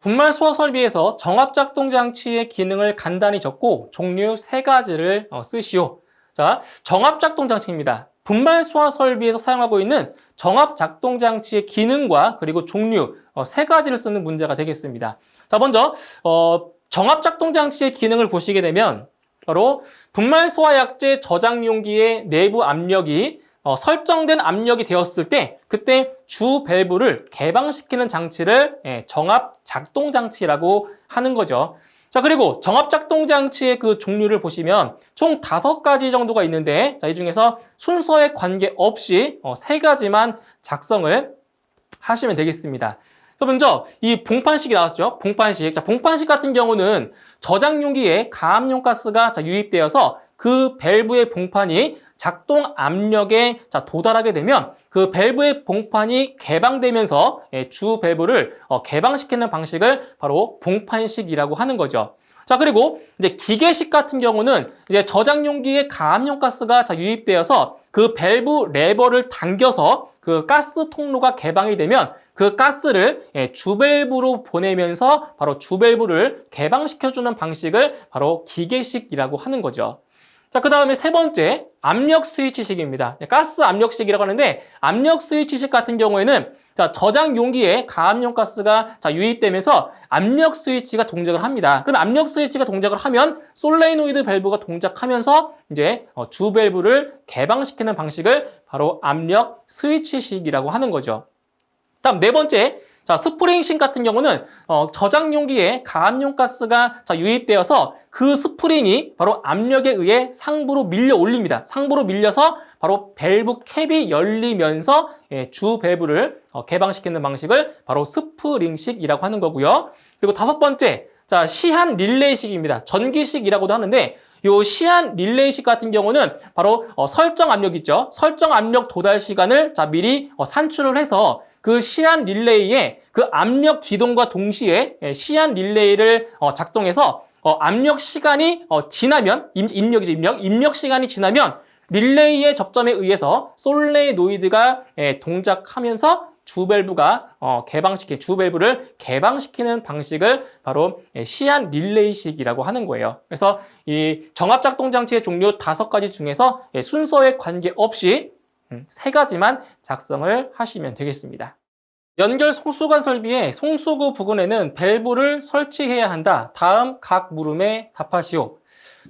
분말 소화 설비에서 정압작동장치의 기능을 간단히 적고 종류 3가지를 쓰시오. 자, 정압작동장치입니다. 분말 소화 설비에서 사용하고 있는 정압작동장치의 기능과 그리고 종류 3가지를 쓰는 문제가 되겠습니다. 자, 먼저 정압작동장치의 기능을 보시게 되면 바로 분말 소화 약제 저장 용기의 내부 압력이 설정된 압력이 되었을 때 그때 주 밸브를 개방시키는 장치를 정압 작동 장치라고 하는 거죠. 자, 그리고 정압 작동 장치의 그 종류를 보시면 총 5가지 정도가 있는데 자, 이 중에서 순서에 관계없이 3가지만 작성을 하시면 되겠습니다. 먼저 이 봉판식이 나왔죠. 봉판식. 자, 봉판식 같은 경우는 저장 용기에 가압용 가스가 유입되어서 그 밸브의 봉판이 작동 압력에 도달하게 되면 그 밸브의 봉판이 개방되면서 주 밸브를 개방시키는 방식을 바로 봉판식이라고 하는 거죠. 자, 그리고 이제 기계식 같은 경우는 이제 저장 용기에 가압용 가스가 유입되어서 그 밸브 레버를 당겨서 그 가스 통로가 개방이 되면 그 가스를 주밸브로 보내면서 바로 주밸브를 개방시켜주는 방식을 바로 기계식이라고 하는 거죠. 자, 그 다음에 3번째, 압력 스위치식입니다. 가스 압력식이라고 하는데, 압력 스위치식 같은 경우에는 저장 용기에 가압용 가스가 유입되면서 압력 스위치가 동작을 합니다. 그럼 압력 스위치가 동작을 하면 솔레노이드 밸브가 동작하면서 이제 주 밸브를 개방시키는 방식을 바로 압력 스위치식이라고 하는 거죠. 다음 4번째, 스프링식 같은 경우는 저장 용기에 가압용 가스가 유입되어서 그 스프링이 바로 압력에 의해 상부로 밀려 올립니다. 상부로 밀려서 바로 밸브 캡이 열리면서 주 밸브를 개방시키는 방식을 바로 스프링식이라고 하는 거고요. 그리고 5번째, 시한 릴레이식입니다. 전기식이라고도 하는데 요 시한 릴레이식 같은 경우는 바로 설정 압력 있죠. 설정 압력 도달 시간을 미리 산출을 해서 그 시한 릴레이에 그 압력 기동과 동시에 시한 릴레이를 작동해서 압력 시간이 지나면 입력 시간이 지나면 릴레이의 접점에 의해서 솔레노이드가 동작하면서 주 밸브가 주 밸브를 개방시키는 방식을 바로 시한 릴레이식이라고 하는 거예요. 그래서 이 정압 작동 장치의 종류 5가지 중에서 순서에 관계없이 3가지만 작성을 하시면 되겠습니다. 연결 송수관 설비의 송수구 부근에는 밸브를 설치해야 한다. 다음 각 물음에 답하시오.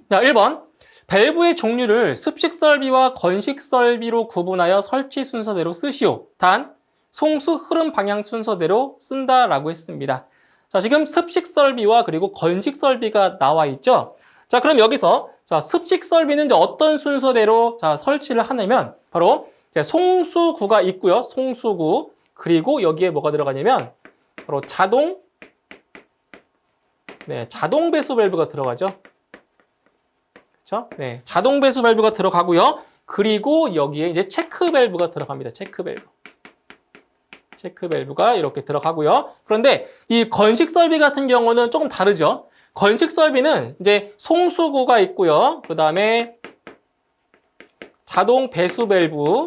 자, 1번. 밸브의 종류를 습식 설비와 건식 설비로 구분하여 설치 순서대로 쓰시오. 단, 송수 흐름 방향 순서대로 쓴다라고 했습니다. 자, 지금 습식 설비와 그리고 건식 설비가 나와 있죠. 자, 그럼 여기서 습식 설비는 이제 어떤 순서대로 설치를 하냐면 바로 송수구가 있고요. 송수구. 그리고 여기에 뭐가 들어가냐면 바로 자동 배수 밸브가 들어가죠. 그렇죠? 네, 자동 배수 밸브가 들어가고요. 그리고 여기에 이제 체크 밸브가 들어갑니다. 체크 밸브가 이렇게 들어가고요. 그런데 이 건식 설비 같은 경우는 조금 다르죠. 건식 설비는 이제 송수구가 있고요. 그 다음에 자동 배수 밸브,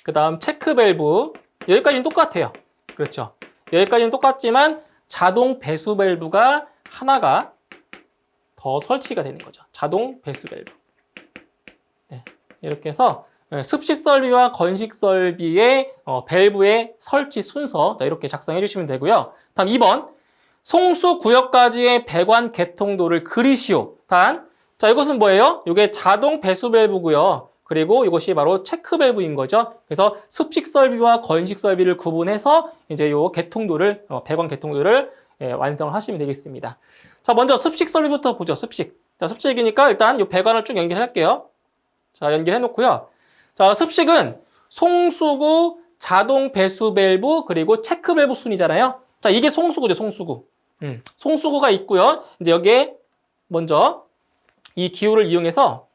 그 다음 체크 밸브, 여기까지는 똑같아요. 그렇죠. 여기까지는 똑같지만 자동 배수 밸브가 하나가 더 설치가 되는 거죠. 자동 배수 밸브. 네, 이렇게 해서 습식 설비와 건식 설비의 밸브의 설치 순서 이렇게 작성해 주시면 되고요. 다음 2번. 송수 구역까지의 배관 개통도를 그리시오. 단, 이것은 뭐예요? 이게 자동 배수 밸브고요. 그리고 이것이 바로 체크 밸브인 거죠. 그래서 습식 설비와 건식 설비를 구분해서 이제 요 개통도를, 배관 개통도를 완성을 하시면 되겠습니다. 자, 먼저 습식 설비부터 보죠. 습식. 자, 습식이니까 일단 요 배관을 쭉 연결할게요. 자, 연결해 놓고요. 자, 습식은 송수구, 자동 배수 밸브, 그리고 체크 밸브 순이잖아요. 자, 이게 송수구죠, 송수구. 송수구가 있고요. 이제 여기에 먼저 이 기호를 이용해서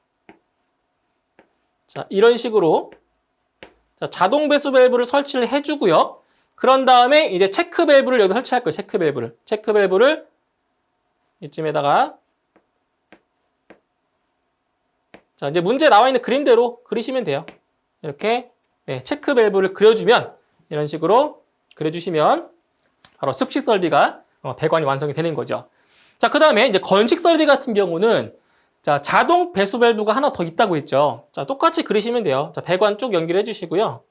자, 이런 식으로 자동 배수 밸브를 설치를 해주고요. 그런 다음에 이제 체크 밸브를 여기 설치할 거예요. 체크 밸브를 이쯤에다가 자, 이제 문제에 나와 있는 그림대로 그리시면 돼요. 이렇게 체크 밸브를 그려주면 이런 식으로 그려주시면 바로 습식 설비가 배관이 완성이 되는 거죠. 자, 그 다음에 이제 건식 설비 같은 경우는 자, 자동 배수 밸브가 하나 더 있다고 했죠. 자, 똑같이 그리시면 돼요. 자, 배관 쭉 연결해 주시고요.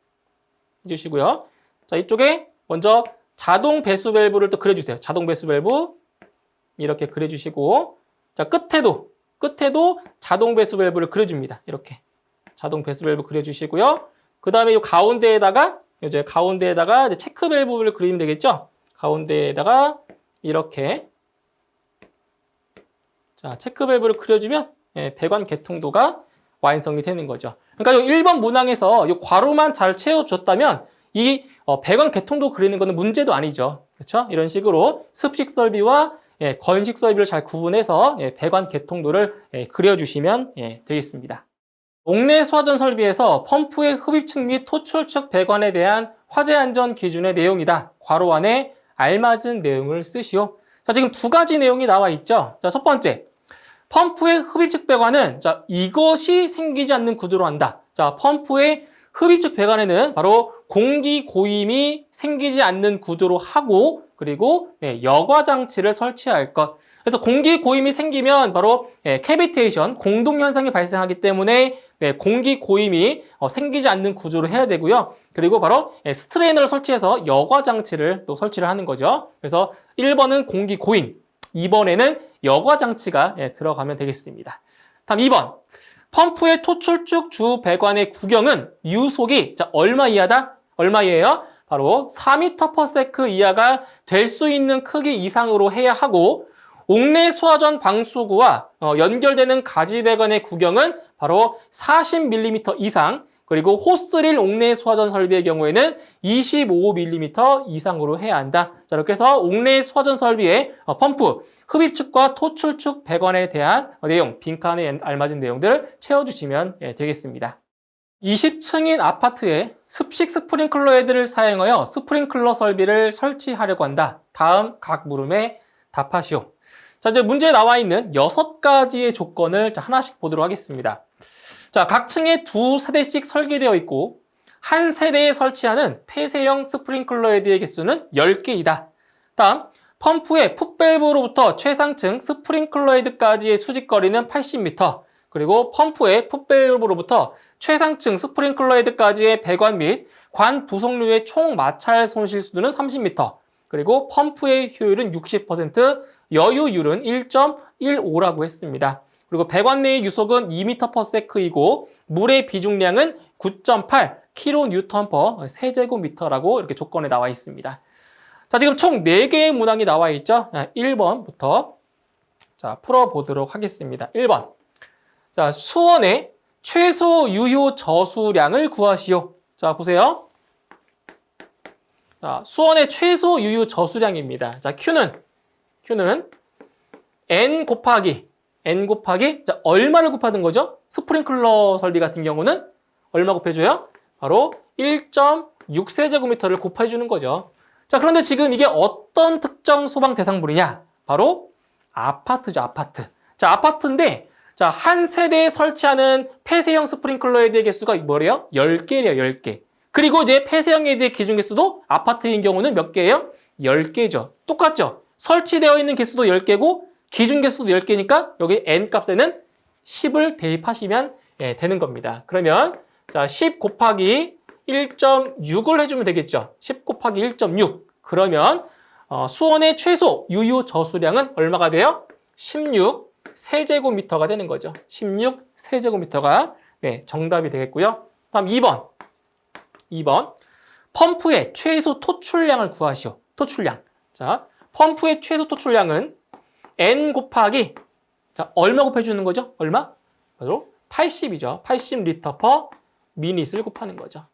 자, 이쪽에 먼저 자동 배수 밸브를 또 그려주세요. 자동 배수 밸브 이렇게 그려주시고, 자, 끝에도 자동 배수 밸브를 그려줍니다. 이렇게 자동 배수 밸브 그려주시고요. 그 다음에 이 가운데에다가 이제 체크 밸브를 그리면 되겠죠. 가운데에다가 이렇게 자, 체크 밸브를 그려주면 배관 개통도가 완성이 되는 거죠. 그러니까 이 1번 문항에서 이 괄호만 잘 채워줬다면 이 배관 개통도 그리는 거는 문제도 아니죠. 그렇죠? 이런 식으로 습식 설비와 건식 설비를 잘 구분해서 배관 개통도를 그려주시면 되겠습니다. 옥내 수화전 설비에서 펌프의 흡입측 및 토출측 배관에 대한 화재 안전 기준의 내용이다. 괄호 안에 알맞은 내용을 쓰시오. 자, 지금 두 가지 내용이 나와 있죠. 자, 첫 번째, 펌프의 흡입측 배관은 자, 이것이 생기지 않는 구조로 한다. 자, 펌프의 흡입측 배관에는 바로 공기 고임이 생기지 않는 구조로 하고, 그리고 여과 장치를 설치할 것. 그래서 공기 고임이 생기면 바로 캐비테이션, 공동 현상이 발생하기 때문에 공기 고임이 생기지 않는 구조로 해야 되고요. 그리고 바로 스트레이너를 설치해서 여과 장치를 또 설치를 하는 거죠. 그래서 1번은 공기 고임, 2번에는 여과 장치가 들어가면 되겠습니다. 다음 2번. 펌프의 토출축 주 배관의 구경은 유속이 자, 얼마 이하다? 얼마 이하예요? 바로 4m/s 이하가 될 수 있는 크기 이상으로 해야 하고, 옥내 수화전 방수구와 연결되는 가지 배관의 구경은 바로 40mm 이상, 그리고 호스릴 옥내 수화전 설비의 경우에는 25mm 이상으로 해야 한다. 자, 이렇게 해서 옥내 수화전 설비의 펌프, 흡입축과 토출축 배관에 대한 내용, 빈칸에 알맞은 내용들을 채워주시면 되겠습니다. 20층인 아파트에 습식 스프링클러 헤드를 사용하여 스프링클러 설비를 설치하려고 한다. 다음 각 물음에 답하시오. 자, 이제 문제에 나와 있는 6가지의 조건을 하나씩 보도록 하겠습니다. 자, 각 층에 2세대씩 설계되어 있고 한 세대에 설치하는 폐쇄형 스프링클러 헤드의 개수는 10개이다. 다음, 펌프의 풋밸브로부터 최상층 스프링클러 헤드까지의 수직거리는 80m, 그리고 펌프의 풋밸브로부터 최상층 스프링클러 헤드까지의 배관 및 관 부속류의 총 마찰 손실수는 30m, 그리고 펌프의 효율은 60%, 여유율은 1.15라고 했습니다. 그리고 배관 내의 유속은 2m/s이고 물의 비중량은 9.8 kN/세제곱미터라고 이렇게 조건에 나와 있습니다. 자, 지금 총 4개의 문항이 나와 있죠. 1번부터 자, 풀어보도록 하겠습니다. 1번. 자, 수원의 최소 유효 저수량을 구하시오. 자, 보세요. 자, 수원의 최소 유효 저수량입니다. 자, Q는 N 곱하기 자, 얼마를 곱하는 거죠? 스프링클러 설비 같은 경우는 얼마 곱해줘요? 바로 1.6세제곱미터를 곱해주는 거죠. 자, 그런데 지금 이게 어떤 특정 소방 대상물이냐? 바로 아파트죠, 아파트. 자, 아파트인데, 자, 한 세대에 설치하는 폐쇄형 스프링클러 헤드의 개수가 뭐래요? 10개래요, 10개. 그리고 이제 폐쇄형 헤드의 기준 개수도 아파트인 경우는 몇 개예요? 10개죠. 똑같죠? 설치되어 있는 개수도 10개고, 기준 개수도 10개니까 여기 N 값에는 10을 대입하시면 되는 겁니다. 그러면, 자, 10 곱하기 1.6을 해주면 되겠죠. 10 곱하기 1.6. 그러면 수원의 최소 유효 저수량은 얼마가 돼요? 16세제곱미터가 되는 거죠. 16세제곱미터가 정답이 되겠고요. 다음 2번. 펌프의 최소 토출량을 구하시오. 토출량. 자, 펌프의 최소 토출량은 N 곱하기 자, 얼마 곱해주는 거죠? 얼마? 바로 80이죠. 80리터 미닛을 곱하는 거죠.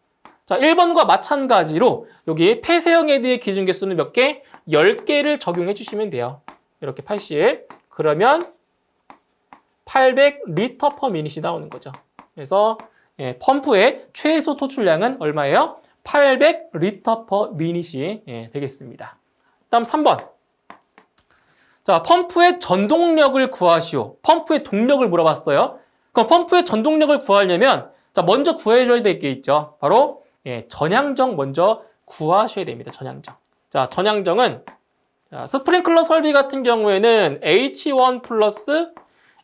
자, 1번과 마찬가지로 여기 폐쇄형 헤드의 기준 개수는 몇 개? 10개를 적용해 주시면 돼요. 이렇게 80. 그러면 800리터 미닛이 나오는 거죠. 그래서 펌프의 최소 토출량은 얼마예요? 800리터 미닛이 되겠습니다. 다음 3번. 자, 펌프의 전동력을 구하시오. 펌프의 동력을 물어봤어요. 그럼 펌프의 전동력을 구하려면 자, 먼저 구해줘야 될 게 있죠. 바로 전향정 먼저 구하셔야 됩니다. 전향정. 자, 전향정은 자, 스프링클러 설비 같은 경우에는 H1 플러스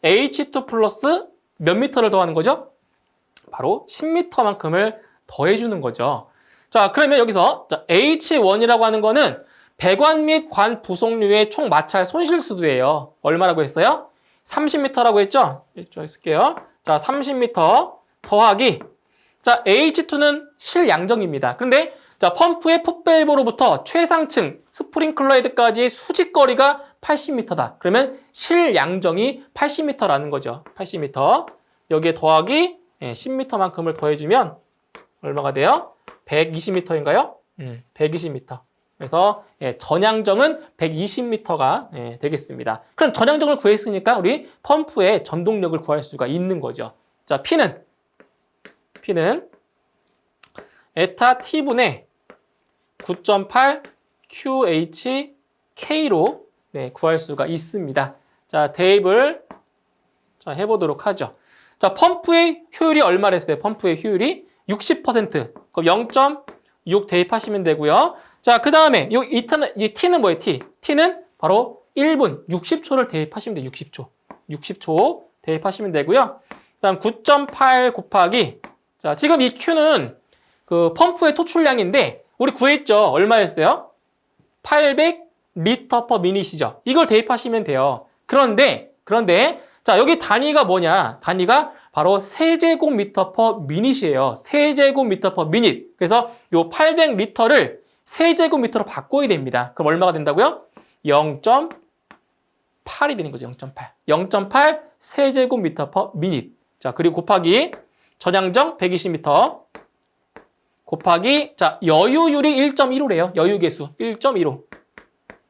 H2 플러스 몇 미터를 더하는 거죠? 바로 10m만큼을 더해주는 거죠. 자, 그러면 여기서 자, H1이라고 하는 거는 배관 및 관 부속류의 총 마찰 손실수도예요. 얼마라고 했어요? 30m라고 했죠? 이쪽 쓸게요. 자, 30m 더하기 자, H2는 실양정입니다. 그런데 자, 펌프의 풋밸브로부터 최상층 스프링클러 헤드까지의 수직거리가 80m다. 그러면 실양정이 80m라는 거죠. 80m. 여기에 더하기 10m만큼을 더해주면 얼마가 돼요? 120m인가요? 120m. 그래서 전향정은 120m가 되겠습니다. 그럼 전향정을 구했으니까 우리 펌프의 전동력을 구할 수가 있는 거죠. 자, P는 에타 T분의 9.8 QHK로 구할 수가 있습니다. 자, 대입을 자, 해보도록 하죠. 자, 펌프의 효율이 얼마를 했어요? 펌프의 효율이 60%. 그럼 0.6 대입하시면 되고요. 자, 그 다음에 이 T는 뭐예요? T는 바로 1분 60초를 대입하시면 돼요. 60초 대입하시면 되고요. 그 다음 9.8 곱하기 자, 지금 이 Q는 그 펌프의 토출량인데 우리 구했죠? 얼마였어요? 800리터 퍼 미닛이죠. 이걸 대입하시면 돼요. 그런데 자, 여기 단위가 뭐냐? 단위가 바로 세제곱미터 퍼 미닛이에요. 세제곱미터 퍼 미닛. 그래서 요 800리터를 세제곱미터로 바꿔야 됩니다. 그럼 얼마가 된다고요? 0.8이 되는 거죠. 0.8. 0.8 세제곱미터 퍼 미닛. 자, 그리고 곱하기 전향정 120m 곱하기 자, 여유율이 1.15래요. 여유계수 1.15.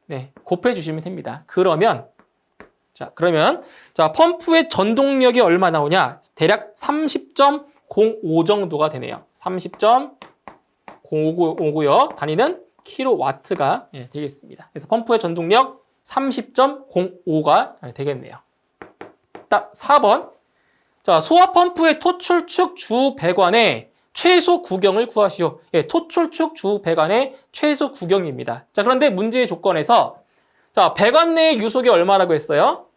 네, 곱해 주시면 됩니다. 그러면 펌프의 전동력이 얼마 나오냐? 대략 30.05 정도가 되네요. 30.05고요. 단위는 킬로와트가 되겠습니다. 그래서 펌프의 전동력 30.05가 되겠네요. 딱 4번. 자, 소화 펌프의 토출축 주 배관의 최소 구경을 구하시오. 토출축 주 배관의 최소 구경입니다. 자, 그런데 문제의 조건에서 자, 배관 내의 유속이 얼마라고 했어요?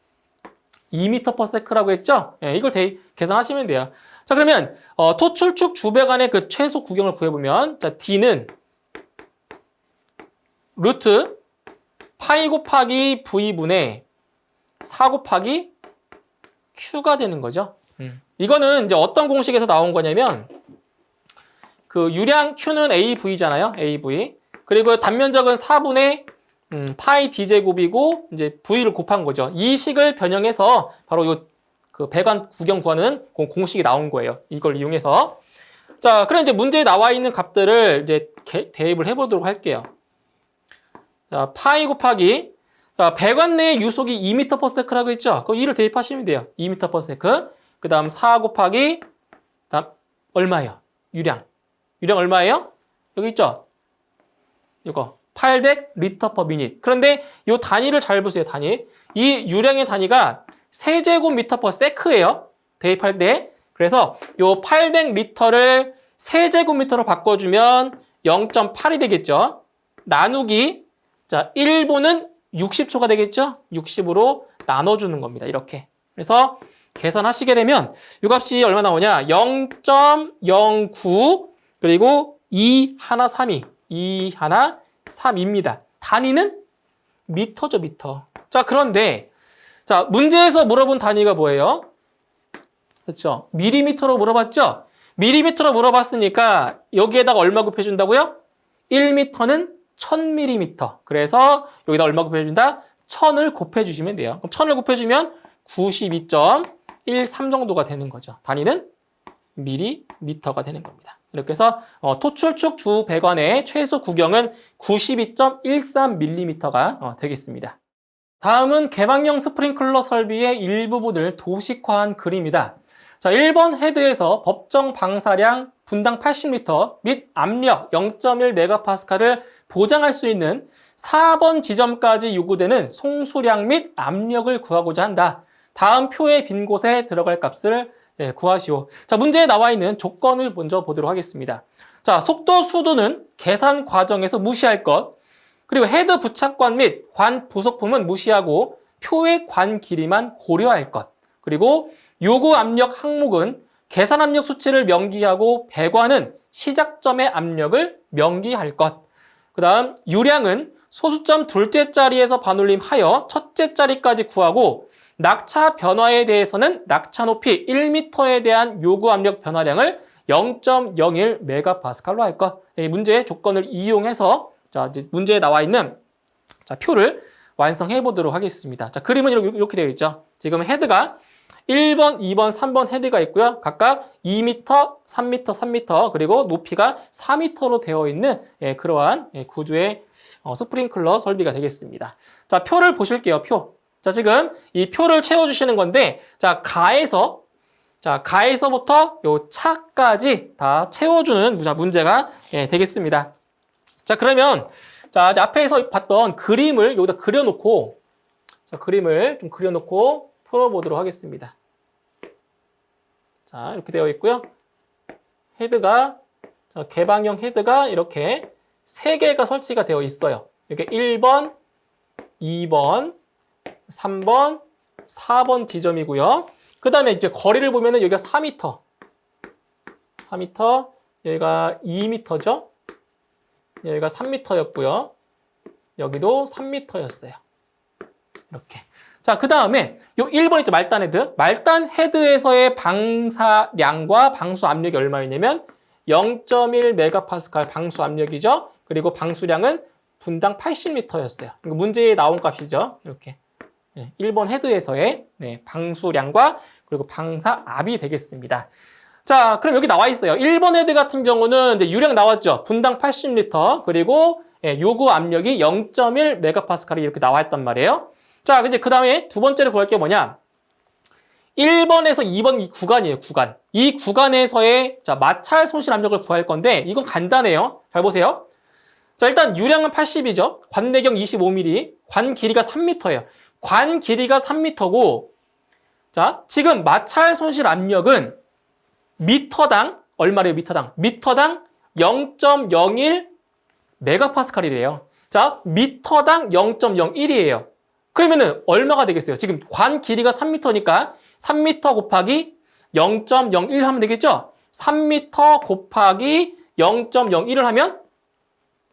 2m/s라고 했죠? 이걸 계산하시면 돼요. 자, 그러면 토출축 주배관의 그 최소 구경을 구해보면 자, D는 루트 파이 곱하기 V분의 4 곱하기 Q가 되는 거죠. 이거는 이제 어떤 공식에서 나온 거냐면 그 유량 Q는 AV잖아요. AV. 그리고 단면적은 4분의 파이 D제곱이고 이제 V를 곱한 거죠. 이 식을 변형해서 바로 요 그 배관 구경 구하는 공식이 나온 거예요. 이걸 이용해서. 자, 그럼 이제 문제에 나와 있는 값들을 이제 대입을 해보도록 할게요. 자, 파이 곱하기 자, 배관 내의 유속이 2m/s라고 했죠. 그럼 2를 대입하시면 돼요. 2m/s. 그 다음 4 곱하기 다음 얼마예요? 유량 얼마예요? 여기 있죠? 이거 800리터 퍼 미닛. 그런데 이 단위를 잘 보세요. 단위. 이 유량의 단위가 세제곱미터 퍼 세크예요. 대입할 때. 그래서 이 800리터를 세제곱미터로 바꿔주면 0.8이 되겠죠. 나누기 자 1분은 60초가 되겠죠. 60으로 나눠주는 겁니다. 이렇게. 그래서 계산하시게 되면 이 값이 얼마 나오냐? 0.09 그리고 213입니다. 단위는 미터죠, 미터. 자, 그런데 자, 문제에서 물어본 단위가 뭐예요? 그렇죠? 밀리미터로 물어봤죠? 밀리미터로 물어봤으니까 여기에다가 얼마 곱해준다고요? 1미터는 1000mm. 그래서 여기다 얼마 곱해준다? 1000을 곱해주시면 돼요. 그럼 1000을 곱해주면 92.13 정도가 되는 거죠. 단위는 밀리미터가 되는 겁니다. 이렇게 해서 토출축 주 배관의 최소 구경은 92.13mm가 되겠습니다. 다음은 개방형 스프링클러 설비의 일부분을 도식화한 그림이다. 자, 1번 헤드에서 법정 방사량 분당 80리터 및 압력 0.1MPa를 보장할 수 있는 4번 지점까지 요구되는 송수량 및 압력을 구하고자 한다. 다음 표의 빈 곳에 들어갈 값을 구하시오. 자, 문제에 나와 있는 조건을 먼저 보도록 하겠습니다. 자, 속도, 수도는 계산 과정에서 무시할 것. 그리고 헤드 부착관 및 관 부속품은 무시하고 표의 관 길이만 고려할 것. 그리고 요구 압력 항목은 계산 압력 수치를 명기하고 배관은 시작점의 압력을 명기할 것. 그 다음 유량은 소수점 둘째 자리에서 반올림하여 첫째 자리까지 구하고 낙차 변화에 대해서는 낙차 높이 1m에 대한 요구 압력 변화량을 0.01 메가파스칼로 할 것. 이 문제의 조건을 이용해서 자, 이제 문제에 나와 있는 자, 표를 완성해 보도록 하겠습니다. 자, 그림은 이렇게 되어 있죠. 지금 헤드가 1번, 2번, 3번 헤드가 있고요. 각각 2m, 3m, 3m, 그리고 높이가 4m로 되어 있는 그러한 구조의 스프링클러 설비가 되겠습니다. 자, 표를 보실게요. 표. 자, 지금 이 표를 채워주시는 건데, 자, 가에서부터 요 차까지 다 채워주는 문제가 되겠습니다. 자, 그러면 자, 이제 앞에서 봤던 그림을 여기다 그려놓고, 자, 그림을 좀 그려놓고 풀어보도록 하겠습니다. 자, 이렇게 되어 있고요. 헤드가, 자, 개방형 헤드가 이렇게 3개가 설치가 되어 있어요. 이렇게 1번, 2번, 3번, 4번 지점이고요. 그 다음에 이제 거리를 보면은 여기가 4m, 4m, 여기가 2m죠. 여기가 3m였고요. 여기도 3m였어요. 이렇게. 자, 그 다음에 요 1번 있죠. 말단 헤드. 말단 헤드에서의 방사량과 방수 압력이 얼마였냐면 0.1 메가파스칼 방수 압력이죠. 그리고 방수량은 분당 80m였어요. 이거 문제에 나온 값이죠. 이렇게. 1번 헤드에서의 방수량과 그리고 방사압이 되겠습니다. 자, 그럼 여기 나와 있어요. 1번 헤드 같은 경우는 이제 유량 나왔죠. 분당 80리터. 그리고 요구 압력이 0.1 메가파스칼이 이렇게 나와 있단 말이에요. 자, 이제 그 다음에 두 번째로 구할 게 뭐냐? 1번에서 2번 이 구간이에요, 구간. 이 구간에서의 자, 마찰 손실 압력을 구할 건데 이건 간단해요. 잘 보세요. 자, 일단 유량은 80이죠. 관 내경 25mm, 관 길이가 3m예요. 관 길이가 3m고, 자, 지금 마찰 손실 압력은 미터당 얼마래요? 미터당 0.01 메가파스칼이래요. 자, 미터당 0.01이에요. 그러면은 얼마가 되겠어요? 지금 관 길이가 3m니까 3m 곱하기 0.01 하면 되겠죠? 3m 곱하기 0.01을 하면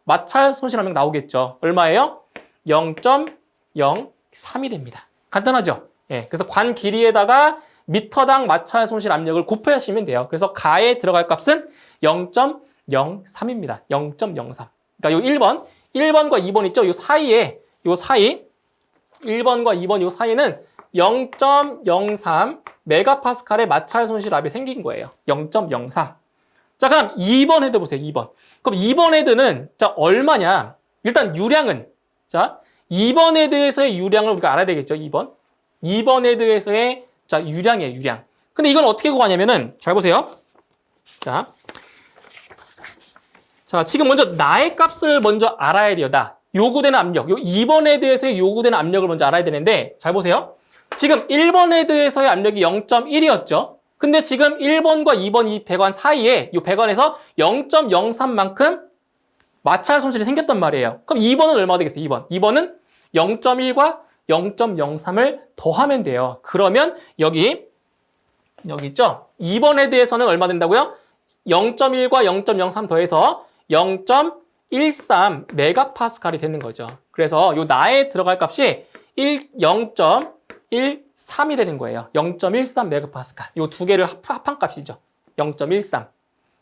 마찰 손실 압력 나오겠죠. 얼마예요? 0.03이 됩니다. 간단하죠? 예, 그래서 관 길이에다가 미터당 마찰 손실 압력을 곱하시면 돼요. 그래서 가에 들어갈 값은 0.03입니다. 0.03. 그러니까 요 1번과 2번 있죠? 요 사이 1번과 2번 요 사이는 0.03 메가파스칼의 마찰 손실압이 생긴 거예요. 0.03. 자, 그럼 2번 헤드 보세요. 2번. 그럼 2번 헤드는 자, 얼마냐? 일단 유량은 자, 2번 헤드에서의 유량을 우리가 알아야 되겠죠. 2번 헤드에서의 자, 유량이에요, 유량. 근데 이건 어떻게 구하냐면은 잘 보세요. 자, 지금 먼저 나의 값을 먼저 알아야 돼요. 요구되는 압력. 요 2번 헤드에서의 요구되는 압력을 먼저 알아야 되는데 잘 보세요. 지금 1번 헤드에서의 압력이 0.1이었죠. 근데 지금 1번과 2번 이 배관 사이에 이 배관에서 0.03만큼 마찰 손실이 생겼단 말이에요. 그럼 2번은 얼마가 되겠어요? 2번은 0.1과 0.03을 더하면 돼요. 그러면 여기 있죠? 2번 헤드에서는 얼마 된다고요? 0.1과 0.03 더해서 0.13 메가파스칼이 되는 거죠. 그래서 요 나에 들어갈 값이 0.13이 되는 거예요. 0.13 메가파스칼. 요 두 개를 합한 값이죠. 0.13.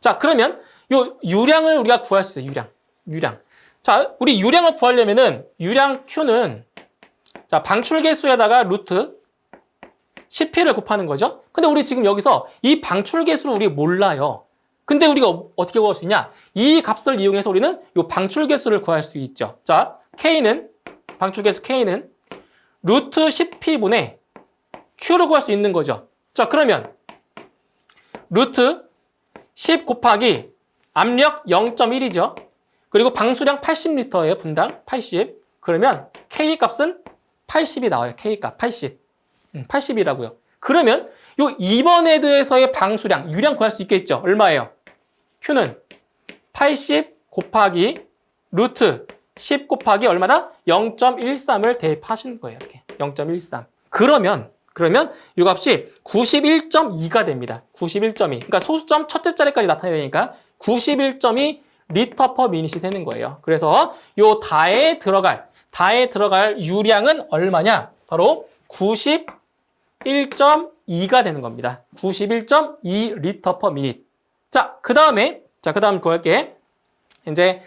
자, 그러면 요 유량을 우리가 구할 수 있어요. 유량. 자, 우리 유량을 구하려면은 유량 Q는 자, 방출 개수에다가 루트 10P를 곱하는 거죠. 근데 우리 지금 여기서 이 방출 개수를 우리 몰라요. 근데 우리가 어떻게 구할 수 있냐? 이 값을 이용해서 우리는 이 방출 개수를 구할 수 있죠. 자, 방출 개수 K는 루트 10P분의 Q를 구할 수 있는 거죠. 자, 그러면 루트 10 곱하기 압력 0.1이죠. 그리고 방수량 80L예요. 분당 80. 그러면 K 값은 80이 나와요. K 값 80. 80이라고요. 그러면 요 2번 헤드에서의 방수량, 유량 구할 수 있겠죠. 얼마예요? Q는 80 곱하기 루트 10 곱하기 얼마다? 0.13을 대입하시는 거예요. 이렇게 0.13. 그러면 이 값이 91.2가 됩니다. 91.2. 그러니까 소수점 첫째 자리까지 나타내야 되니까 91.2 리터 퍼 미닛이 되는 거예요. 그래서 요 다에 들어갈 유량은 얼마냐? 바로 91.2가 되는 겁니다. 91.2 리터 퍼 미닛. 자, 그다음에 구할게. 이제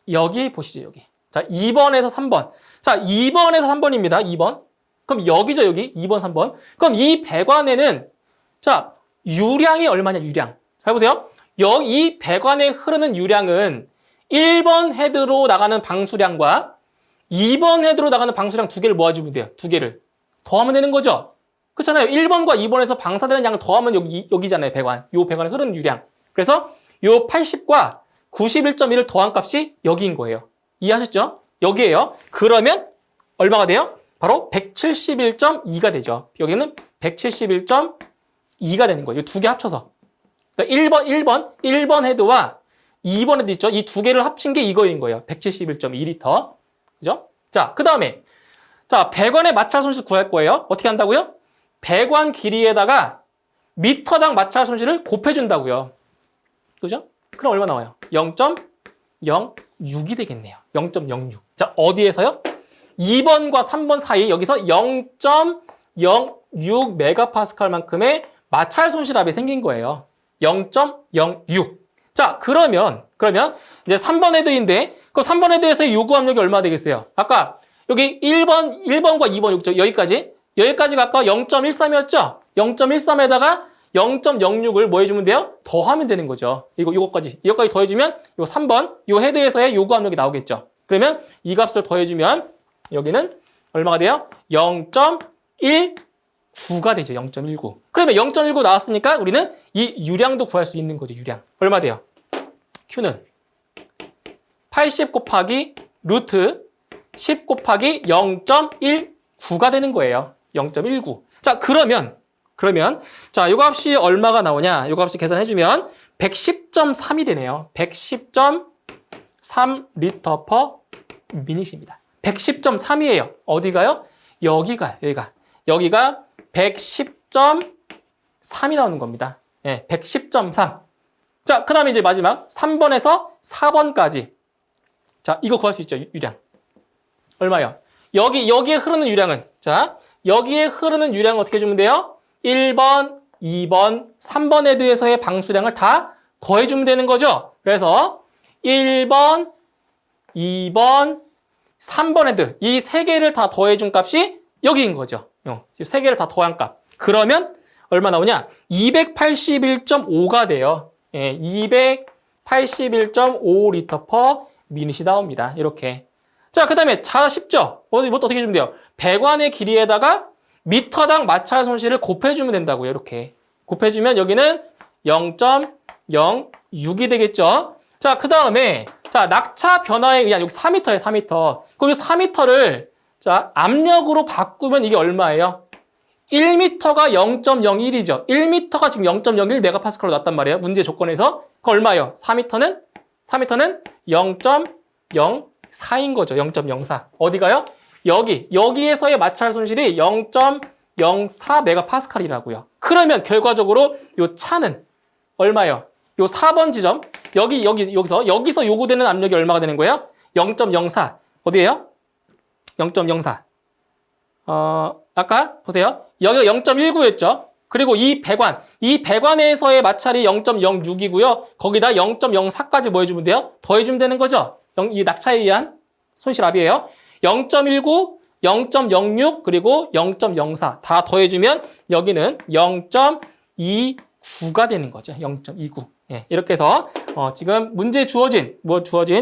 여기 보시죠, 여기. 자, 2번에서 3번. 자, 2번에서 3번입니다. 2번. 그럼 여기죠, 여기. 2번, 3번. 그럼 이 배관에는 자, 유량이 얼마냐, 유량. 잘 보세요. 이 배관에 흐르는 유량은 1번 헤드로 나가는 방수량과 2번 헤드로 나가는 방수량 두 개를 모아주면 돼요. 두 개를. 더하면 되는 거죠. 그렇잖아요. 1번과 2번에서 방사되는 양을 더하면 여기잖아요, 배관. 요 배관에 흐르는 유량. 그래서 요 80과 91.1을 더한 값이 여기인 거예요. 이해하셨죠? 여기에요. 그러면 얼마가 돼요? 바로 171.2가 되죠. 여기는 171.2가 되는 거예요. 이 두 개 합쳐서. 그러니까 1번 헤드와 2번 헤드 있죠? 이 두 개를 합친 게 이거인 거예요. 171.2리터. 그죠? 자, 그 다음에 자, 배관의 마찰 손실 구할 거예요. 어떻게 한다고요? 배관 길이에다가 미터당 마찰 손실을 곱해준다고요. 그죠? 그럼 얼마 나와요? 0.06이 되겠네요. 0.06. 자, 어디에서요? 2번과 3번 사이 여기서 0.06 메가파스칼만큼의 마찰 손실압이 생긴 거예요. 0.06. 자, 그러면 이제 3번 헤드인데 그 3번 헤드에서의 요구 압력이 얼마 되겠어요? 아까 여기 1번과 2번 여기까지가 아까 0.13이었죠? 0.13에다가 0.06을 뭐 해주면 돼요? 더하면 되는 거죠. 이거까지 더해주면 요 3번, 요 헤드에서의 요구 압력이 나오겠죠. 그러면 이 값을 더해주면 여기는 얼마가 돼요? 0.19가 되죠. 0.19. 그러면 0.19 나왔으니까 우리는 이 유량도 구할 수 있는 거죠. 유량. 얼마 돼요? Q는 80 곱하기 루트 10 곱하기 0.19가 되는 거예요. 0.19. 자, 그러면 자, 요 값이 얼마가 나오냐? 요 값이 계산해주면 110.3이 되네요. 110.3 리터 퍼 미닛입니다. 110.3이에요. 어디가요? 여기가 110.3이 나오는 겁니다. 예, 110.3. 자, 그 다음에 이제 마지막 3번에서 4번까지. 자, 이거 구할 수 있죠, 유량. 얼마요? 여기에 흐르는 유량은, 자, 여기에 흐르는 유량은 어떻게 주면 돼요? 1번, 2번, 3번 헤드에서의 방수량을 다 더해주면 되는 거죠. 그래서 1번, 2번, 3번 헤드 이 세 개를 다 더해준 값이 여기인 거죠. 이 세 개를 다 더한 값. 그러면 얼마 나오냐? 281.5가 돼요. 예, 281.5 리터 퍼 미닛이 나옵니다. 이렇게. 자, 그 다음에 쉽죠? 이것도 어떻게 해주면 돼요? 배관의 길이에다가 미터당 마찰 손실을 곱해주면 된다고요. 이렇게. 곱해주면 여기는 0.06이 되겠죠. 자, 그 다음에 자, 낙차 변화에 의한 여기 4m예요, 4m. 그럼 이 4m를 자, 압력으로 바꾸면 이게 얼마예요? 1m가 0.01이죠. 1m가 지금 0.01 메가파스칼로 났단 말이에요. 문제 조건에서. 그 얼마예요? 4m는 0.04인 거죠. 0.04. 어디가요? 여기에서의 마찰 손실이 0.04 메가파스칼이라고요. 그러면 결과적으로 요 차는 얼마예요? 요 4번 지점 여기서 요구되는 압력이 얼마가 되는 거예요? 0.04. 어디예요? 0.04. 아까 보세요. 여기가 0.19였죠. 그리고 이 배관에서의 마찰이 0.06이고요. 거기다 0.04까지 뭐 해주면 돼요? 더해주면 되는 거죠. 이 낙차에 의한 손실압이에요. 0.19, 0.06, 그리고 0.04 다 더해주면 여기는 0.29가 되는 거죠. 0.29. 예, 이렇게 해서 지금 문제 주어진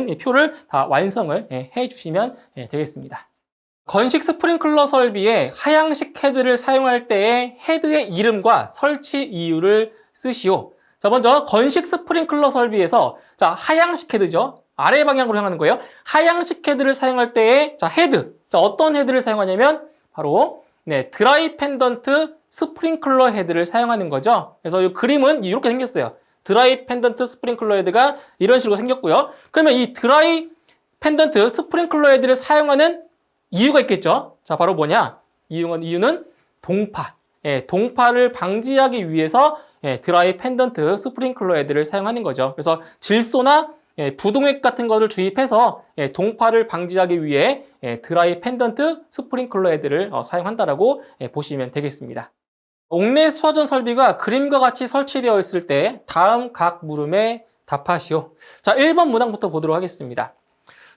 이 표를 다 완성을 해주시면 되겠습니다. 건식 스프링클러 설비에 하향식 헤드를 사용할 때의 헤드의 이름과 설치 이유를 쓰시오. 자, 먼저 건식 스프링클러 설비에서 자, 하향식 헤드죠. 아래 방향으로 향하는 거예요. 하향식 헤드를 사용할 때의 자, 헤드. 자, 어떤 헤드를 사용하냐면 바로 드라이 펜던트 스프링클러 헤드를 사용하는 거죠. 그래서 이 그림은 이렇게 생겼어요. 드라이 펜던트 스프링클러 헤드가 이런 식으로 생겼고요. 그러면 이 드라이 펜던트 스프링클러 헤드를 사용하는 이유가 있겠죠. 자, 바로 뭐냐? 이유는 동파. 동파를 방지하기 위해서 드라이 펜던트 스프링클러 헤드를 사용하는 거죠. 그래서 질소나 부동액 같은 것을 주입해서 동파를 방지하기 위해 드라이 펜던트 스프링클러 헤드를 사용한다라고 보시면 되겠습니다. 옥내 수화전 설비가 그림과 같이 설치되어 있을 때 다음 각 물음에 답하시오. 자, 1번 문항부터 보도록 하겠습니다.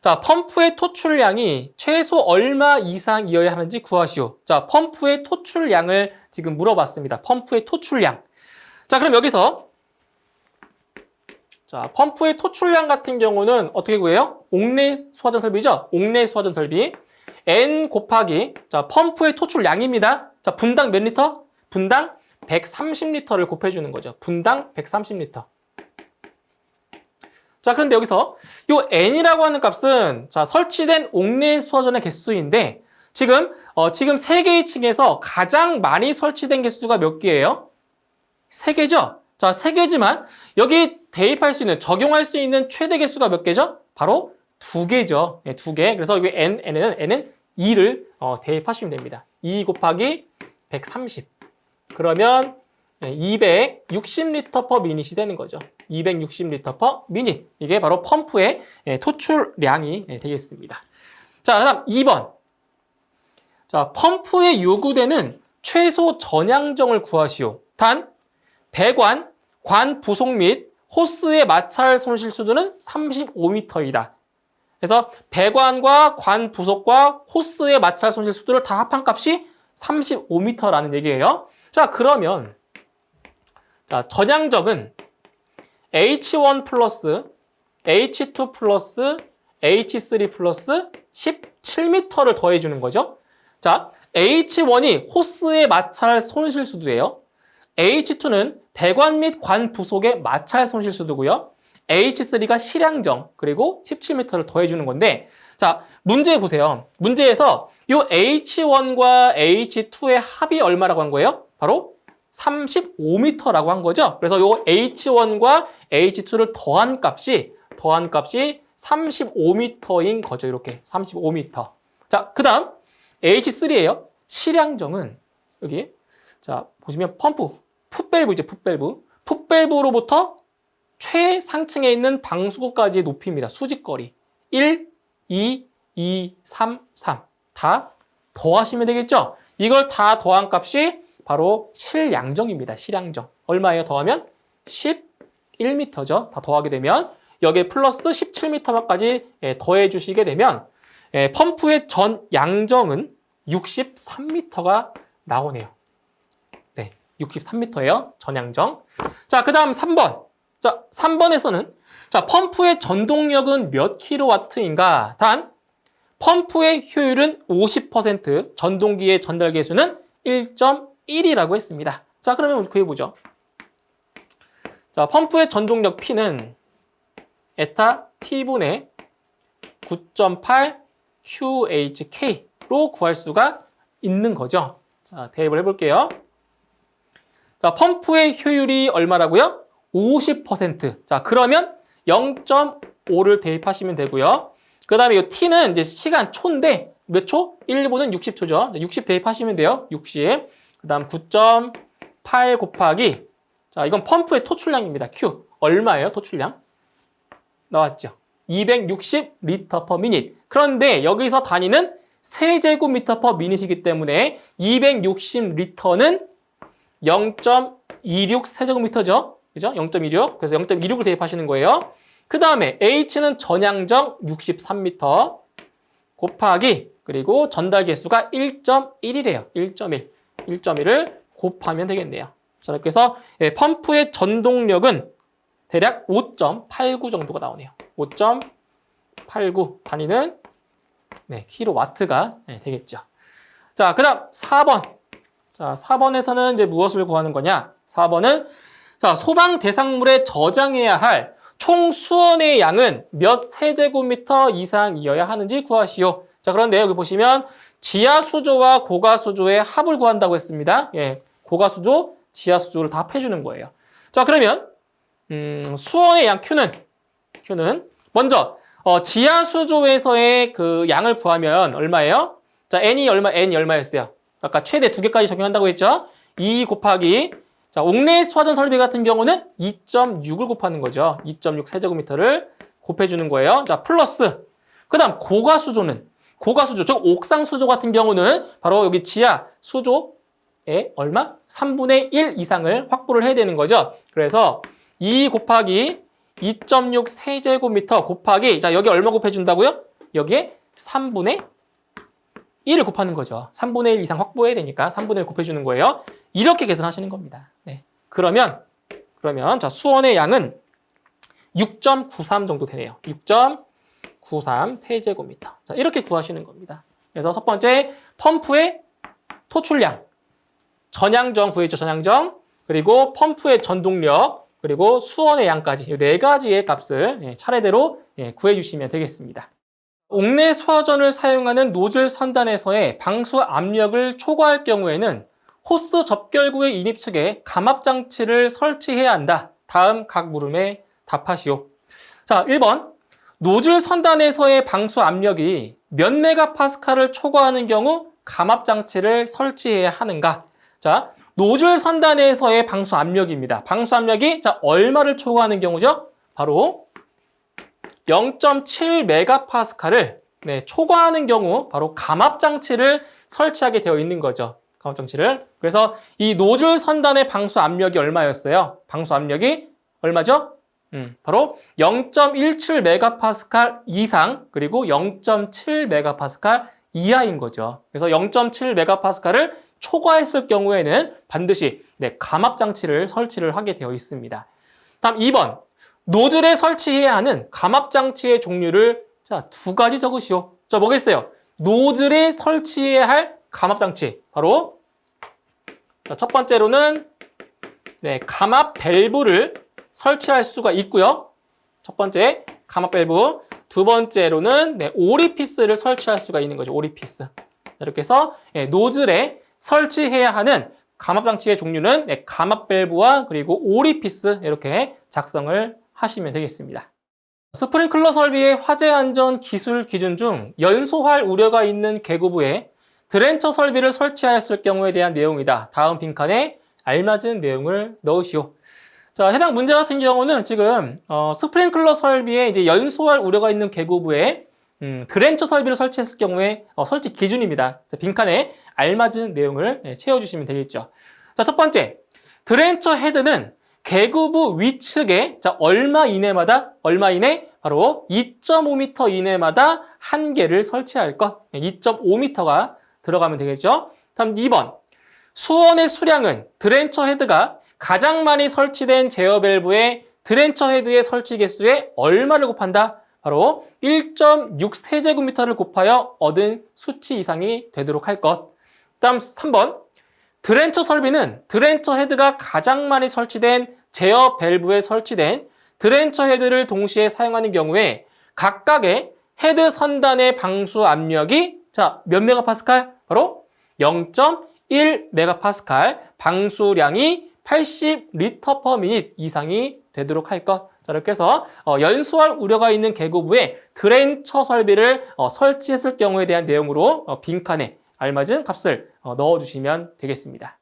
자, 펌프의 토출량이 최소 얼마 이상이어야 하는지 구하시오. 자, 펌프의 토출량을 지금 물어봤습니다. 펌프의 토출량. 자, 그럼 여기서 자, 펌프의 토출량 같은 경우는 어떻게 구해요? 옥내 수화전 설비죠? 옥내 수화전 설비. N 곱하기 자, 펌프의 토출량입니다. 자, 분당 몇 리터? 분당 130리터를 곱해주는 거죠. 분당 130리터. 자, 그런데 여기서 요 N이라고 하는 값은 자, 설치된 옥내 수화전의 개수인데 지금 3개의 층에서 가장 많이 설치된 개수가 몇 개예요? 3개죠? 자, 3개지만 여기 대입할 수 있는, 적용할 수 있는 최대 개수가 몇 개죠? 바로 2개죠. 2개. 그래서 여기 N은 2를 대입하시면 됩니다. 2 곱하기 130. 그러면 260리터 per 미닛이 되는 거죠. 260리터 per 미닛. 이게 바로 펌프의 토출량이 되겠습니다. 자, 그다음 2번. 자, 펌프에 요구되는 최소 전향정을 구하시오. 단, 배관, 관 부속 및 호스의 마찰 손실 수도는 35m이다. 그래서 배관과 관 부속과 호스의 마찰 손실 수도를 다 합한 값이 35m라는 얘기예요. 자, 그러면 자, 전향적은 H1 플러스 H2 플러스 H3 플러스 17m를 더해주는 거죠. 자, H1이 호스의 마찰 손실 수도예요. H2는 배관 및 관 부속의 마찰 손실 수도고요. H3가 실향정, 그리고 17m를 더해주는 건데, 자, 문제 보세요. 문제에서 이 H1과 H2의 합이 얼마라고 한 거예요? 바로 35m라고 한 거죠. 그래서 이 H1과 H2를 더한 값이 35m인 거죠. 이렇게 35m. 자, 그 다음 H3예요. 실향정은 여기 자 보시면 펌프, 풋밸브죠. 풋밸브로부터 최상층에 있는 방수구까지의 높이입니다. 수직거리 1, 2, 2, 3, 3 다 더하시면 되겠죠. 이걸 다 더한 값이 바로 실양정입니다. 실양정. 얼마예요? 더하면 11m죠. 다 더하게 되면 여기에 플러스 17m까지 더해 주시게 되면 펌프의 전 양정은 63m가 나오네요. 네, 63m예요. 전양정. 자, 그 다음 3번. 자, 3번에서는 자, 펌프의 전동력은 몇 킬로와트인가? 단, 펌프의 효율은 50%, 전동기의 전달 계수는 1.1이라고 했습니다. 자, 그러면 우리 구해보죠. 자, 펌프의 전동력 P는 에타 T분의 9.8 QHK로 구할 수가 있는 거죠. 자, 대입을 해볼게요. 자, 펌프의 효율이 얼마라고요? 50%. 자, 그러면 0.5를 대입하시면 되고요. 그 다음에 이 T는 이제 시간 초인데 몇 초? 1분은 60초죠. 60 대입하시면 돼요. 60. 그 다음 9.8 곱하기 자, 이건 펌프의 토출량입니다. Q. 얼마예요? 토출량? 나왔죠. 260리터 per 미닛. 그런데 여기서 단위는 세제곱미터 per 미닛이기 때문에 260리터는 0.26 세제곱미터죠. 그죠? 0.26. 그래서 0.26을 대입하시는 거예요. 그 다음에 H는 전향정 63m 곱하기 그리고 전달 개수가 1.1이래요. 1.1. 1.1을 곱하면 되겠네요. 자, 이렇게 해서 펌프의 전동력은 대략 5.89 정도가 나오네요. 5.89 단위는 킬로와트가 되겠죠. 자, 그 다음 4번. 자, 4번에서는 이제 무엇을 구하는 거냐? 4번은 자, 소방 대상물에 저장해야 할 총 수원의 양은 몇 세제곱미터 이상이어야 하는지 구하시오. 자, 그런데 여기 보시면 지하수조와 고가수조의 합을 구한다고 했습니다. 예, 고가수조, 지하수조를 다 합해주는 거예요. 자, 그러면 수원의 양 Q는 먼저 지하 수조에서의 그 양을 구하면 얼마예요? 자, n이 얼마였어요? 아까 최대 2개까지 적용한다고 했죠? 2 곱하기 자, 옥내 수화전 설비 같은 경우는 2.6을 곱하는 거죠. 2.6 세제곱미터를 곱해주는 거예요. 자, 플러스 그 다음 고가수조, 즉 옥상 수조 같은 경우는 바로 여기 지하 수조에 얼마? 3분의 1 이상을 확보를 해야 되는 거죠. 그래서 2 곱하기 2.6 세제곱미터 곱하기 자 여기 얼마 곱해준다고요? 여기에 3분의 1을 곱하는 거죠. 3분의 1 이상 확보해야 되니까 3분의 1 곱해주는 거예요. 이렇게 계산하시는 겁니다. 네. 그러면 자 수원의 양은 6.93 정도 되네요. 6.93 세제곱미터. 자 이렇게 구하시는 겁니다. 그래서 첫 번째 펌프의 토출량, 전향정 구했죠. 전향정. 그리고 펌프의 전동력, 그리고 수원의 양까지 이 4가지의 값을 차례대로 구해주시면 되겠습니다. 옥내 수화전을 사용하는 노즐 선단에서의 방수 압력을 초과할 경우에는 호스 접결구의 인입 측에 감압장치를 설치해야 한다. 다음 각 물음에 답하시오. 자, 1번. 노즐 선단에서의 방수 압력이 몇 메가파스칼을 초과하는 경우 감압장치를 설치해야 하는가? 자, 노즐 선단에서의 방수 압력입니다. 방수 압력이 자 얼마를 초과하는 경우죠? 바로 0.7 메가파스칼을 초과하는 경우 바로 감압장치를 설치하게 되어 있는 거죠. 감압장치를. 그래서 이 노즐 선단의 방수 압력이 얼마였어요? 방수 압력이 얼마죠? 바로 0.17 메가파스칼 이상 그리고 0.7 메가파스칼 이하인 거죠. 그래서 0.7 메가파스칼을 초과했을 경우에는 반드시 감압장치를 설치를 하게 되어 있습니다. 다음 2번. 노즐에 설치해야 하는 감압장치의 종류를 자, 2가지 적으시오. 자, 뭐겠어요? 노즐에 설치해야 할 감압장치. 바로 자, 첫 번째로는 감압 밸브를 설치할 수가 있고요. 첫 번째 감압 밸브. 두 번째로는 오리피스를 설치할 수가 있는 거죠. 오리피스. 이렇게 해서 노즐에 설치해야 하는 감압장치의 종류는 감압 밸브와 그리고 오리피스 이렇게 작성을 하시면 되겠습니다. 스프링클러 설비의 화재 안전 기술 기준 중 연소할 우려가 있는 계구부에 드렌처 설비를 설치하였을 경우에 대한 내용이다. 다음 빈칸에 알맞은 내용을 넣으시오. 자, 해당 문제 같은 경우는 지금 스프링클러 설비에 이제 연소할 우려가 있는 계구부에 드렌처 설비를 설치했을 경우에 설치 기준입니다. 자, 빈칸에 알맞은 내용을 채워주시면 되겠죠. 자, 첫 번째, 드렌처 헤드는 계구부 위측에 자, 얼마 이내? 바로 2.5m 이내마다 한 개를 설치할 것. 2.5m가 들어가면 되겠죠. 다음 2번, 수원의 수량은 드렌처 헤드가 가장 많이 설치된 제어 밸브의 드렌처 헤드의 설치 개수에 얼마를 곱한다? 바로 1.6 세제곱미터를 곱하여 얻은 수치 이상이 되도록 할 것. 다음 3번. 드렌처 설비는 드렌처 헤드가 가장 많이 설치된 제어 밸브에 설치된 드렌처 헤드를 동시에 사용하는 경우에 각각의 헤드 선단의 방수 압력이 자, 몇 메가파스칼? 바로 0.1 메가파스칼, 방수량이 80리터 퍼 미닛 이상이 되도록 할 것. 자, 이렇게 해서 연소할 우려가 있는 계구부에 드렌처 설비를 설치했을 경우에 대한 내용으로 빈칸에 알맞은 값을 넣어주시면 되겠습니다.